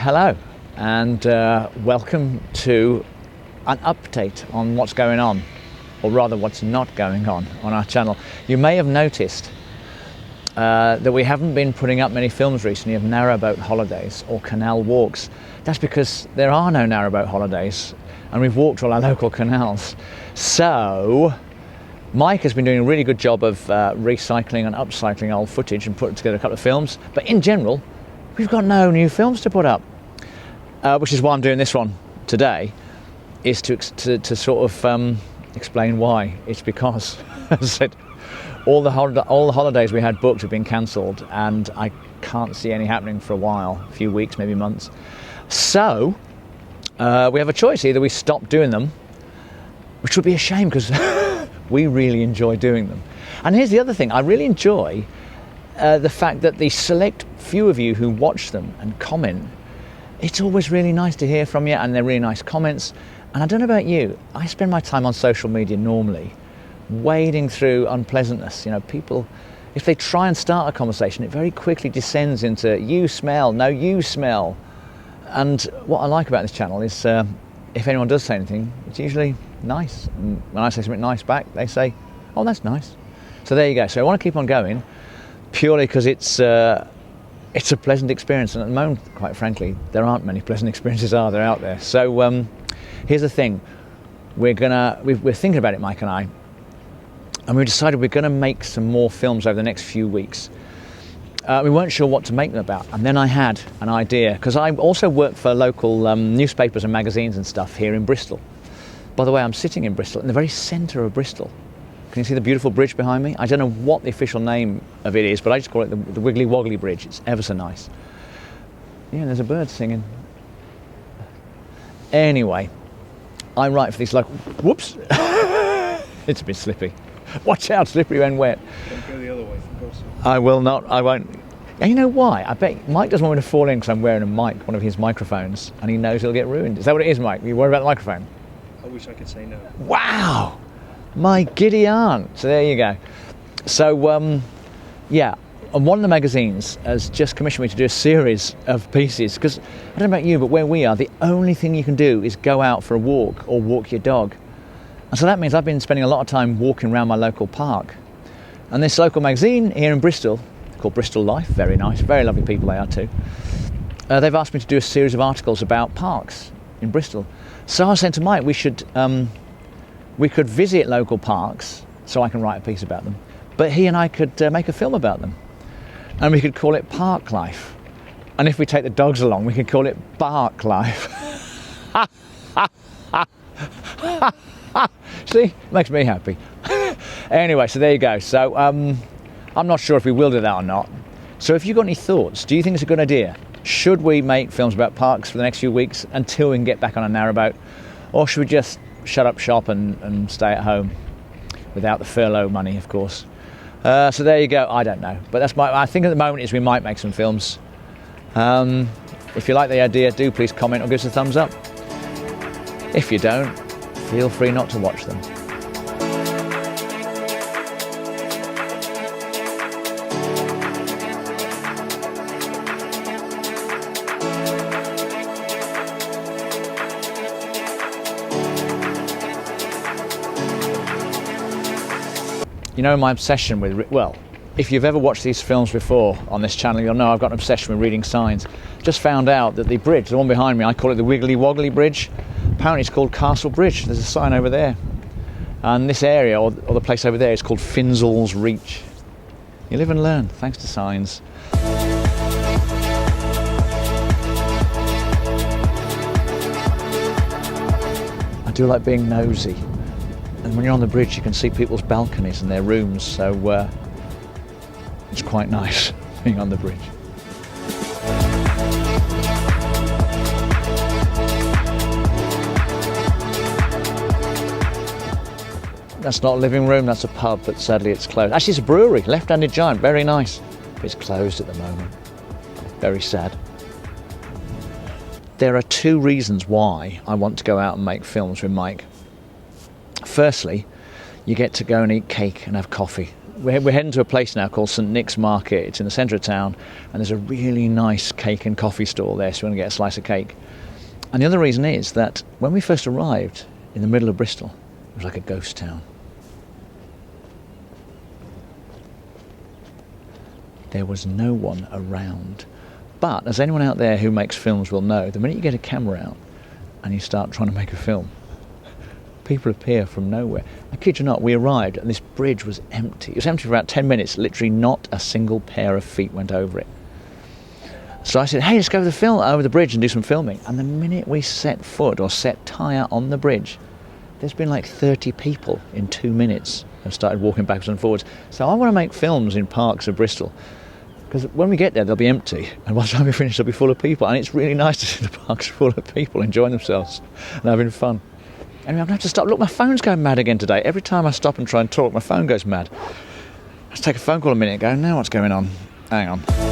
Hello and welcome to an update on what's going on, or rather what's not going on our channel. You may have noticed that we haven't been putting up many films recently of narrowboat holidays or canal walks. That's because there are no narrowboat holidays and we've walked all our local canals. So Mike has been doing a really good job of recycling and upcycling old footage and putting together a couple of films, but in general we've got no new films to put up, which is why I'm doing this one today, is to sort of explain why. It's because, as I said, all the holidays we had booked have been cancelled and I can't see any happening for a while, a few weeks, maybe months. So we have a choice: either we stop doing them, which would be a shame because we really enjoy doing them. And here's the other thing: I really enjoy the fact that the select few of you who watch them and comment, it's always really nice to hear from you, and they're really nice comments. And I don't know about you, I spend my time on social media normally wading through unpleasantness. You know, people, if they try and start a conversation, it very quickly descends into you smell, no you smell. And what I like about this channel is if anyone does say anything, it's usually nice. And when I say something nice back, they say, oh, that's nice. So there you go. So I want to keep on going purely because it's a pleasant experience, and at the moment, quite frankly, there aren't many pleasant experiences out there. So here's the thing: we're thinking about it, Mike and I, and we decided we're going to make some more films over the next few weeks. We weren't sure what to make them about, and then I had an idea, because I also work for local newspapers and magazines and stuff here in Bristol. By the way, I'm sitting in Bristol, in the very centre of Bristol. Can you see the beautiful bridge behind me? I don't know what the official name of it is, but I just call it the Wiggly Woggly Bridge. It's ever so nice. Yeah, there's a bird singing. Anyway, I write for these local... Whoops! It's a bit slippy. Watch out, slippery when wet. Don't go the other way, of course. I will not, I won't. And you know why? I bet Mike doesn't want me to fall in because I'm wearing a mic, one of his microphones, and he knows he'll get ruined. Is that what it is, Mike? You worry about the microphone? I wish I could say no. Wow! My giddy aunt. So there you go. So yeah, and one of the magazines has just commissioned me to do a series of pieces, because I don't know about you, but where we are, the only thing you can do is go out for a walk or walk your dog. And so that means I've been spending a lot of time walking around my local park. And this local magazine here in Bristol, called Bristol Life, very nice, very lovely people they are too, they've asked me to do a series of articles about parks in Bristol. So I was saying to Mike, we could visit local parks, so I can write a piece about them, but he and I could make a film about them, and we could call it Park Life. And if we take the dogs along, we could call it Bark Life. See, makes me happy. Anyway, so there you go. So I'm not sure if we will do that or not. So if you've got any thoughts, do you think it's a good idea? Should we make films about parks for the next few weeks until we can get back on a narrowboat, or should we just shut up shop and stay at home without the furlough money, of course? So there you go. I don't know, but I think at the moment is we might make some films. If you like the idea, do please comment or give us a thumbs up. If you don't, feel free not to watch them. You know my obsession with, well, if you've ever watched these films before on this channel, you'll know I've got an obsession with reading signs. Just found out that the bridge, the one behind me, I call it the Wiggly Woggly Bridge. Apparently it's called Castle Bridge. There's a sign over there. And this area, or the place over there, is called Finzel's Reach. You live and learn, thanks to signs. I do like being nosy. And when you're on the bridge, you can see people's balconies and their rooms, so it's quite nice being on the bridge. That's not a living room, that's a pub, but sadly it's closed. Actually, it's a brewery, Left-Handed Giant, very nice. But it's closed at the moment. Very sad. There are two reasons why I want to go out and make films with Mike. Firstly, you get to go and eat cake and have coffee we're heading to a place now called St Nick's Market. It's in the centre of town, and there's a really nice cake and coffee stall there, so you want to get a slice of cake. And the other reason is that when we first arrived in the middle of Bristol, it was like a ghost town. There was no one around. But as anyone out there who makes films will know, the minute you get a camera out and you start trying to make a film, people appear from nowhere. I kid you not, we arrived and this bridge was empty. It was empty for about 10 minutes. Literally not a single pair of feet went over it. So I said, hey, let's go over the bridge and do some filming. And the minute we set foot or set tyre on the bridge, there's been like 30 people in 2 minutes have started walking backwards and forwards. So I want to make films in parks of Bristol, because when we get there, they'll be empty. And by the time we finish, they'll be full of people. And it's really nice to see the parks full of people enjoying themselves and having fun. Anyway, I'm going to have to stop. Look, my phone's going mad again today. Every time I stop and try and talk, my phone goes mad. Let's take a phone call a minute ago. Now what's going on? Hang on.